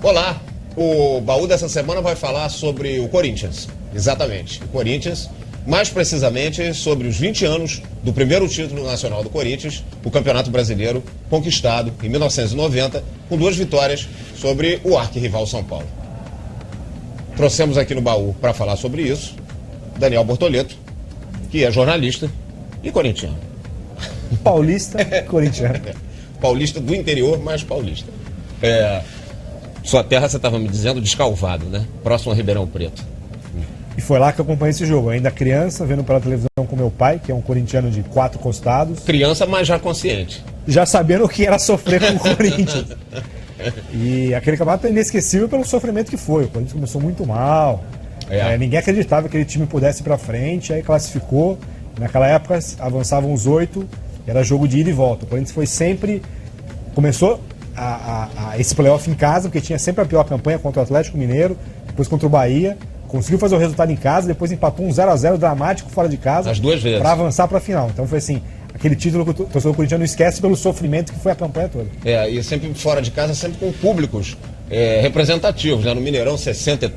Olá, o baú dessa semana vai falar sobre o Corinthians, exatamente, o Corinthians, mais precisamente sobre os 20 anos do primeiro título nacional do Corinthians, o Campeonato Brasileiro, conquistado em 1990, com 2 vitórias sobre o arquirrival São Paulo. Trouxemos aqui no baú para falar sobre isso Daniel Bortoleto, que é jornalista e corintiano. Paulista, corintiano. Paulista do interior, mas paulista. Sua terra, você estava me dizendo, Descalvado, né? Próximo a Ribeirão Preto. E foi lá que eu acompanhei esse jogo, ainda criança, vendo pela televisão com meu pai, que é um corintiano de 4 costados. Criança, mas já consciente. Já sabendo o que era sofrer com o Corinthians. E aquele campeonato é inesquecível pelo sofrimento que foi. O Corinthians começou muito mal. Ninguém acreditava que aquele time pudesse ir pra frente, aí classificou. Naquela época avançavam os 8, era jogo de ida e volta. O Corinthians foi sempre... Começou esse playoff em casa, porque tinha sempre a pior campanha contra o Atlético Mineiro, depois contra o Bahia. Conseguiu fazer o resultado em casa, depois empatou um 0-0 dramático fora de casa. As 2 vezes. Para avançar para a final. Então foi assim, aquele título que o torcedor corintiano não esquece pelo sofrimento que foi a campanha toda. E sempre fora de casa, sempre com públicos representativos, né? No Mineirão 60 e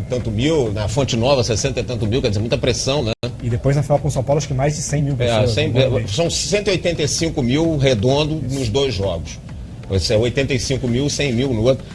tanto mil, na Fonte Nova 60 e tanto mil, quer dizer, muita pressão, né? E depois na final com o São Paulo, acho que mais de 100 mil pessoas. São 185 mil redondo nos 2 jogos. Isso é 85 mil, 100 mil no outro.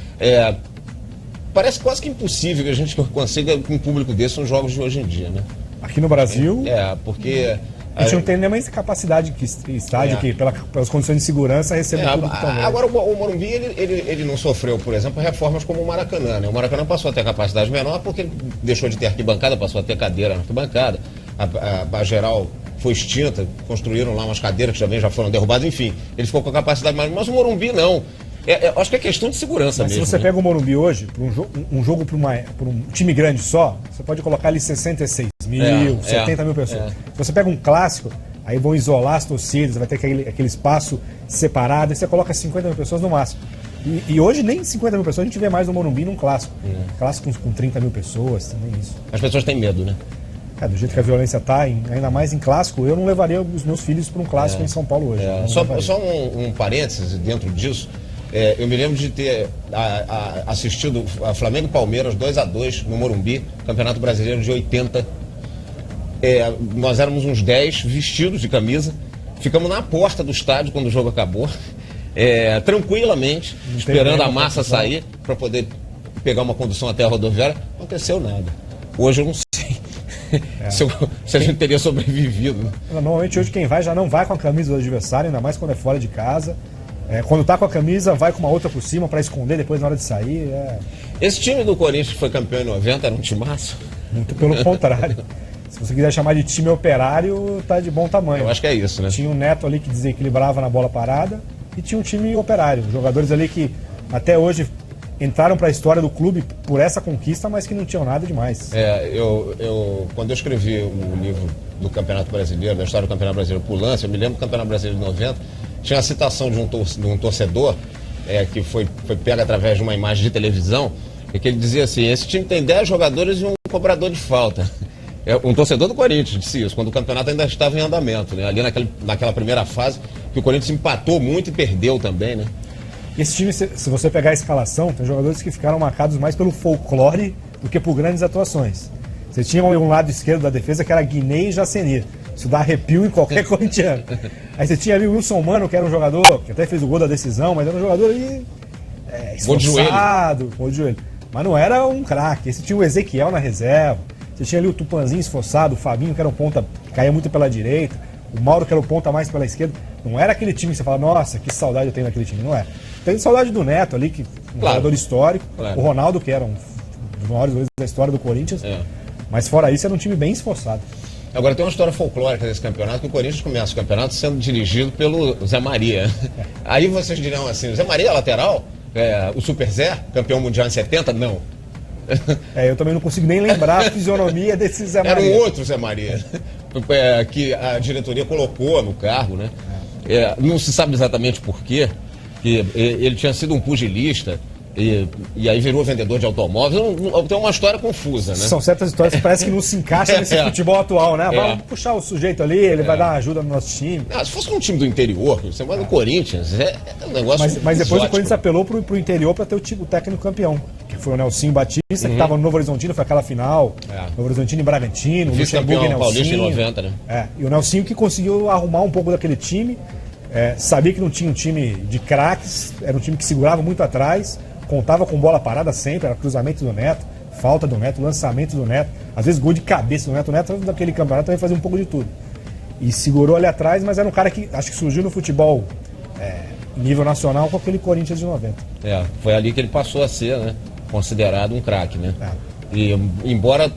Parece quase que impossível que a gente consiga com um público desse nos jogos de hoje em dia, né? Aqui no Brasil... porque... A gente não tem nem mais capacidade que estádio que, pelas condições de segurança, recebe o público também. Agora, o Morumbi, ele não sofreu, por exemplo, reformas como o Maracanã, né? O Maracanã passou a ter capacidade menor porque ele deixou de ter arquibancada, passou a ter cadeira na arquibancada. A geral foi extinta, construíram lá umas cadeiras que já foram derrubadas, enfim. Ele ficou com a capacidade menor, mas o Morumbi não. Acho que é questão de segurança mesmo. Se você pega o Morumbi hoje, para um jogo para um time grande só, você pode colocar ali 66 mil, 70 mil pessoas. Se você pega um clássico, aí vão isolar as torcidas, vai ter aquele espaço separado, e você coloca 50 mil pessoas no máximo. E hoje nem 50 mil pessoas a gente vê mais no Morumbi num clássico. Clássico com 30 mil pessoas, também isso. As pessoas têm medo, né? Do jeito que a violência está, ainda mais em clássico, eu não levaria os meus filhos para um clássico em São Paulo hoje. Só um parênteses dentro disso. Eu me lembro de ter assistido a Flamengo e Palmeiras 2-2 no Morumbi, Campeonato Brasileiro de 80. Nós éramos uns 10 vestidos de camisa, ficamos na porta do estádio quando o jogo acabou, tranquilamente, esperando a massa sair para poder pegar uma condução até a rodoviária. Não aconteceu nada. Hoje eu não sei se a gente teria sobrevivido. Normalmente hoje quem vai já não vai com a camisa do adversário, ainda mais quando é fora de casa. Quando tá com a camisa, vai com uma outra por cima para esconder depois na hora de sair. Esse time do Corinthians que foi campeão em 90 era um timaço? Muito pelo contrário. Se você quiser chamar de time operário, tá de bom tamanho. Eu acho que é isso, né? Tinha um Neto ali que desequilibrava na bola parada e tinha um time operário. Jogadores ali que até hoje entraram para a história do clube por essa conquista, mas que não tinham nada demais. Quando eu escrevi o livro do Campeonato Brasileiro, da história do Campeonato Brasileiro por lance, eu me lembro do Campeonato Brasileiro de 90, tinha a citação de um torcedor que foi pego através de uma imagem de televisão, e que ele dizia assim: esse time tem 10 jogadores e um cobrador de falta. Um torcedor do Corinthians disse isso, quando o campeonato ainda estava em andamento, né? Ali naquela primeira fase, que o Corinthians empatou muito e perdeu também, né? Esse time, se você pegar a escalação, tem jogadores que ficaram marcados mais pelo folclore do que por grandes atuações. Você tinha um lado esquerdo da defesa que era Guiné e Jacenir. Isso dá arrepio em qualquer corintiano. Aí você tinha ali o Wilson Mano, que era um jogador que até fez o gol da decisão, mas era um jogador ali esforçado, gol de joelho. Mas não era um craque. Esse tinha o Ezequiel na reserva. Você tinha ali o Tupanzinho esforçado, o Fabinho, que era um ponta que caía muito pela direita, o Mauro, que era o ponta mais pela esquerda. Não era aquele time que você fala, nossa, que saudade eu tenho daquele time. Não é. Tem saudade do Neto ali, que um jogador histórico. Claro. O Ronaldo, que era um dos maiores goleiros da história do Corinthians. Mas fora isso, era um time bem esforçado. Agora tem uma história folclórica desse campeonato, que o Corinthians começa o campeonato sendo dirigido pelo Zé Maria. Aí vocês dirão assim, o Zé Maria é lateral? O Super Zé, campeão mundial em 70? Não. Eu também não consigo nem lembrar a fisionomia desse Zé Maria. Era um outro Zé Maria, que a diretoria colocou no cargo, né? Não se sabe exatamente por quê, que ele tinha sido um pugilista, E aí virou vendedor de automóveis. Tem uma história confusa, né? São certas histórias que parece que não se encaixam nesse futebol atual, né? Vamos puxar o sujeito ali, ele vai dar ajuda no nosso time. Se fosse um time do interior, você vai do Corinthians, é um negócio Mas depois exótico. o Corinthians apelou pro interior para ter o técnico campeão, que foi o Nelsinho Batista, que estava no Novo Horizontino, foi aquela final, Novo Horizontino e Bragantino, vice-campeão paulista em 90, né? E o Nelsinho que conseguiu arrumar um pouco daquele time, sabia que não tinha um time de craques, era um time que segurava muito atrás, contava com bola parada sempre, era cruzamento do Neto, falta do Neto, lançamento do Neto, às vezes gol de cabeça do Neto. O Neto daquele campeonato também fazia um pouco de tudo. E segurou ali atrás, mas era um cara que acho que surgiu no futebol nível nacional com aquele Corinthians de 90. Foi ali que ele passou a ser, né, considerado um craque, né? E embora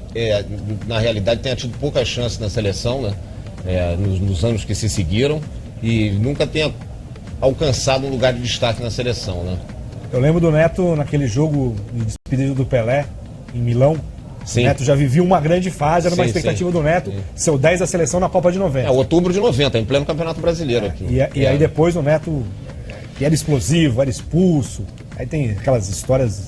na realidade tenha tido poucas chances na seleção, né, nos anos que se seguiram, e nunca tenha alcançado um lugar de destaque na seleção, né? Eu lembro do Neto naquele jogo de despedida do Pelé, em Milão. Sim. O Neto já vivia uma grande fase, era uma expectativa do Neto, ser o 10 da seleção na Copa de 90. Outubro de 90, em pleno Campeonato Brasileiro aqui. E aí depois o Neto, que era explosivo, era expulso. Aí tem aquelas histórias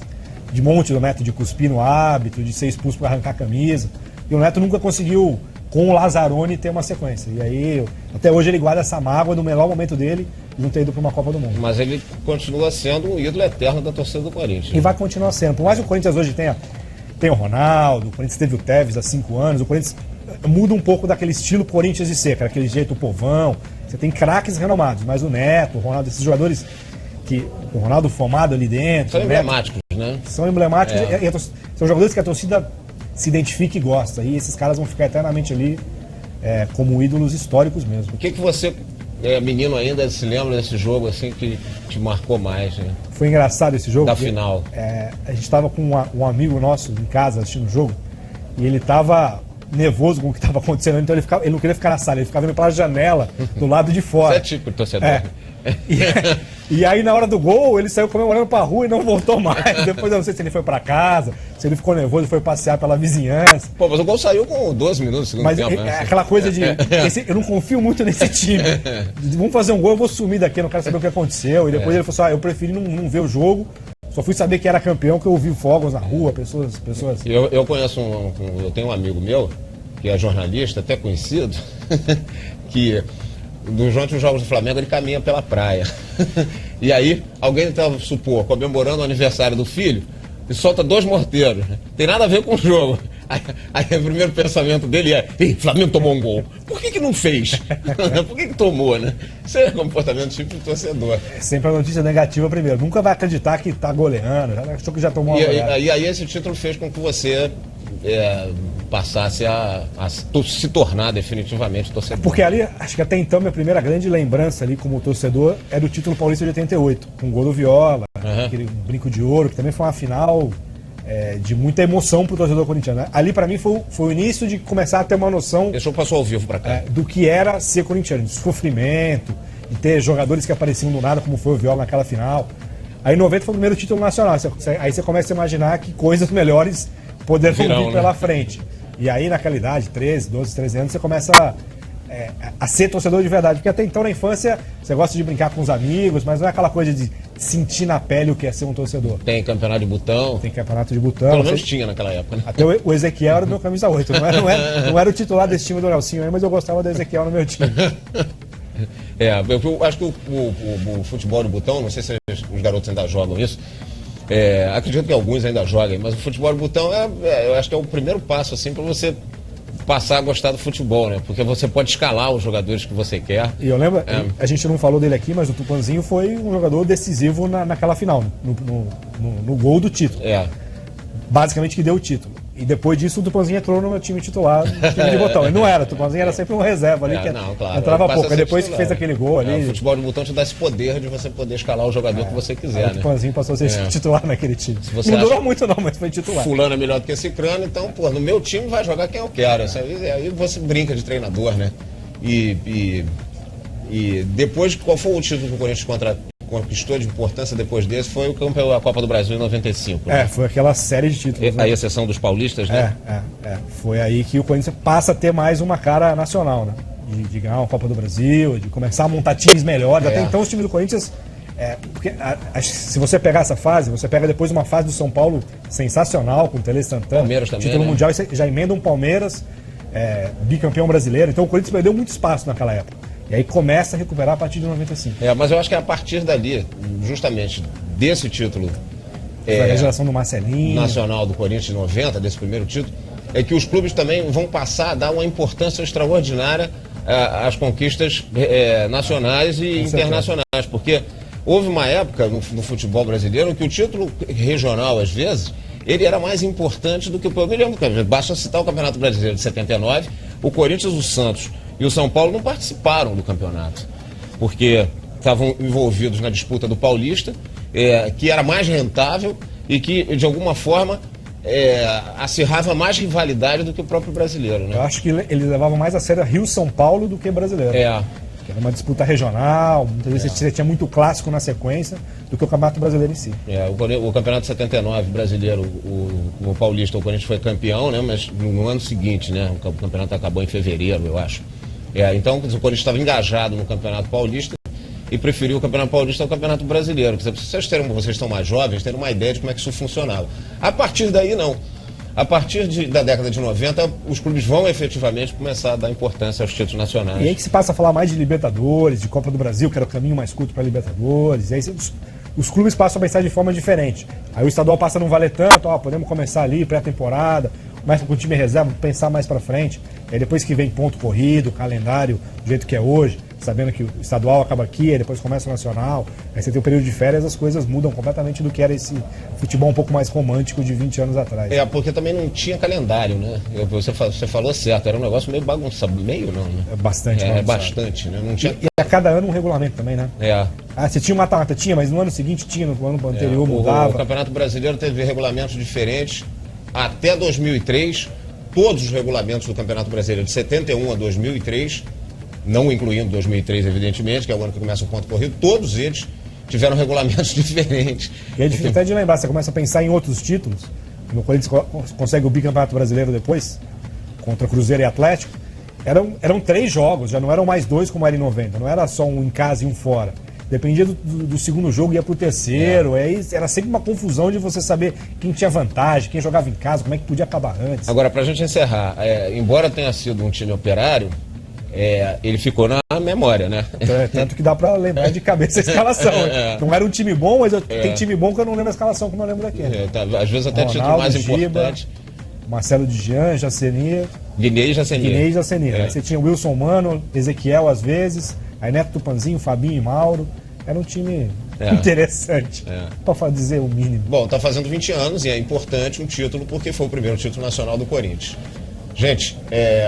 de monte do Neto de cuspir no hábito, de ser expulso para arrancar a camisa. E o Neto nunca conseguiu, com o Lazzaroni, ter uma sequência. E aí, até hoje ele guarda essa mágoa do melhor momento dele de não ter ido para uma Copa do Mundo. Mas ele continua sendo um ídolo eterno da torcida do Corinthians. E vai continuar sendo. Por mais que o Corinthians hoje tenha o Ronaldo, o Corinthians teve o Tevez há 5 anos, o Corinthians muda um pouco daquele estilo Corinthians de ser, aquele jeito povão. Você tem craques renomados, mas o Neto, o Ronaldo, esses jogadores que o Ronaldo formado ali dentro. São emblemáticos, né? São emblemáticos. São jogadores que a torcida se identifica e gosta. E esses caras vão ficar eternamente ali como ídolos históricos mesmo. O que você, menino ainda, se lembra desse jogo assim que te marcou mais, né? Foi engraçado esse jogo. Da final. A gente estava com um amigo nosso em casa assistindo o jogo e ele estava nervoso com o que estava acontecendo, então ele não queria ficar na sala, ele ficava vendo pela janela do lado de fora. Você é tipo torcedor. E aí na hora do gol ele saiu comemorando pra rua e não voltou mais. Depois eu não sei se ele foi pra casa, se ele ficou nervoso e foi passear pela vizinhança. Pô, mas o gol saiu com 12 minutos do segundo tempo. Mas aquela coisa de eu não confio muito nesse time. Vamos fazer um gol, eu vou sumir daqui, não quero saber o que aconteceu. E depois ele falou assim, eu preferi não ver o jogo. Só fui saber que era campeão, que eu ouvi fogos na rua, pessoas. Eu conheço eu tenho um amigo meu, que é jornalista, até conhecido, que durante os jogos do Flamengo ele caminha pela praia. E aí, alguém estava, supor, comemorando o aniversário do filho e solta 2 morteiros. Tem nada a ver com o jogo. Aí o primeiro pensamento dele Ei, Flamengo tomou um gol. Por que não fez? Por que tomou, né? Isso é comportamento tipo de torcedor. Sempre a notícia negativa primeiro. Nunca vai acreditar que tá goleando. Já achou que já tomou uma goleada. E aí esse título fez com que você passasse a se tornar definitivamente torcedor. Porque ali, acho que até então, minha primeira grande lembrança ali como torcedor é do título paulista de 88, com o gol do Viola, aquele brinco de ouro, que também foi uma final de muita emoção pro torcedor corintiano. Ali pra mim foi o início de começar a ter uma noção. Esse jogo passou ao vivo pra cá. Do que era ser corintiano, de sofrimento, de ter jogadores que apareciam do nada, como foi o Viola naquela final. Aí em 90 foi o primeiro título nacional. Aí você começa a imaginar que coisas melhores poderão vir pela frente. E aí naquela idade, 13, 12, 13 anos, você começa a ser torcedor de verdade. Porque até então na infância você gosta de brincar com os amigos, mas não é aquela coisa de sentir na pele o que é ser um torcedor. Tem campeonato de botão. Tem campeonato de botão. Pelo menos tinha naquela época, né? Até o Ezequiel era do meu camisa 8. Não era o titular desse time do Nelsinho, mas eu gostava do Ezequiel no meu time. Eu acho que o futebol de botão, não sei se os garotos ainda jogam isso, acredito que alguns ainda joguem, mas o futebol de botão eu acho que é o primeiro passo assim para você passar a gostar do futebol, né? Porque você pode escalar os jogadores que você quer. E eu lembro, a gente não falou dele aqui, mas o Tupanzinho foi um jogador decisivo naquela final, no gol do título. Basicamente que deu o título. E depois disso o Tupanzinho entrou no meu time titular, no time de botão. Ele não era, o Tupanzinho era sempre um reserva ali, claro, entrava pouco. Aí depois que fez aquele gol ali... O futebol de botão te dá esse poder de você poder escalar o jogador que você quiser, né? O Tupanzinho passou a ser titular naquele time. Não durou muito não, mas foi titular. Fulano é melhor do que esse crânio, então, no meu time vai jogar quem eu quero. Aí você brinca de treinador, né? E depois, qual foi o título que o Corinthians conquistou de importância depois desse? Foi o campeão da Copa do Brasil em 95. Né? Foi aquela série de títulos. A exceção dos paulistas, né? Foi aí que o Corinthians passa a ter mais uma cara nacional, né? De ganhar uma Copa do Brasil, de começar a montar times melhores. Até então os times do Corinthians Porque se você pegar essa fase, você pega depois uma fase do São Paulo sensacional, com o Tele Santana, Palmeiras também, título né? mundial, e você já emenda um Palmeiras, bicampeão brasileiro. Então o Corinthians perdeu muito espaço naquela época. E aí começa a recuperar a partir de 95. Mas eu acho que é a partir dali, justamente desse título A regeneração do Marcelinho. nacional do Corinthians de 90, desse primeiro título, é que os clubes também vão passar a dar uma importância extraordinária às conquistas nacionais e internacionais, porque houve uma época no futebol brasileiro que o título regional, às vezes, ele era mais importante do que o... Eu me lembro, basta citar o Campeonato Brasileiro de 79, o Corinthians, o Santos e o São Paulo não participaram do campeonato, porque estavam envolvidos na disputa do Paulista, que era mais rentável e que, de alguma forma, acirrava mais rivalidade do que o próprio brasileiro, né? Eu acho que eles levavam mais a sério Rio-São Paulo do que brasileiro. Que era uma disputa regional, muitas vezes você tinha muito clássico na sequência do que o Campeonato Brasileiro em si. O Campeonato 79 brasileiro, o Paulista, o Corinthians foi campeão, né? Mas no ano seguinte, né? O campeonato acabou em fevereiro, eu acho. Então o Corinthians estava engajado no Campeonato Paulista e preferiu o Campeonato Paulista ao Campeonato Brasileiro. Vocês estão mais jovens, terem uma ideia de como é que isso funcionava. A partir daí, não. A partir da década de 90, os clubes vão efetivamente começar a dar importância aos títulos nacionais. E aí que se passa a falar mais de Libertadores, de Copa do Brasil, que era o caminho mais curto para Libertadores. E aí os clubes passam a pensar de forma diferente. Aí o estadual passa a não valer tanto, podemos começar ali, pré-temporada, mais com o time reserva, pensar mais para frente. E aí depois que vem ponto corrido, calendário do jeito que é hoje, sabendo que o estadual acaba aqui, aí depois começa o nacional, aí você tem o período de férias, as coisas mudam completamente do que era esse futebol um pouco mais romântico de 20 anos atrás. Porque também não tinha calendário, né? Você falou certo, era um negócio meio bagunçado, meio não, né? Bastante bagunçado. Bastante, né? Não tinha... E a cada ano um regulamento também, né? Você tinha um mata-mata? Tinha, mas no ano seguinte tinha, no ano anterior mudava. O Campeonato Brasileiro teve regulamentos diferentes até 2003, todos os regulamentos do Campeonato Brasileiro de 71 a 2003, não incluindo 2003, evidentemente, que é o ano que começa o ponto corrido, todos eles tiveram regulamentos diferentes. E é difícil até de lembrar, você começa a pensar em outros títulos, no Corinthians consegue o bicampeonato brasileiro depois, contra Cruzeiro e Atlético, eram 3 jogos, já não eram mais 2 como era em 90, não era só um em casa e um fora. Dependia do segundo jogo, ia pro terceiro, aí era sempre uma confusão de você saber quem tinha vantagem, quem jogava em casa, como é que podia acabar antes. Agora, pra gente encerrar, embora tenha sido um time operário, ele ficou na memória, né? Tanto que dá pra lembrar de cabeça a escalação. Não era um time bom, mas tem time bom que eu não lembro a escalação como eu lembro daquele. Às vezes até título mais importante. Marcelo Djian, Jaceni. Guinei e Jaceni. Aí você tinha Wilson Mano, Ezequiel às vezes, aí Neto Tupanzinho, Fabinho e Mauro. Era um time interessante, pra dizer o mínimo. Bom, tá fazendo 20 anos e é importante um título porque foi o primeiro título nacional do Corinthians. Gente,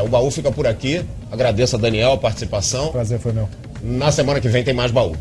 o baú fica por aqui. Agradeço a Daniel a participação. O prazer foi meu. Na semana que vem tem mais baú.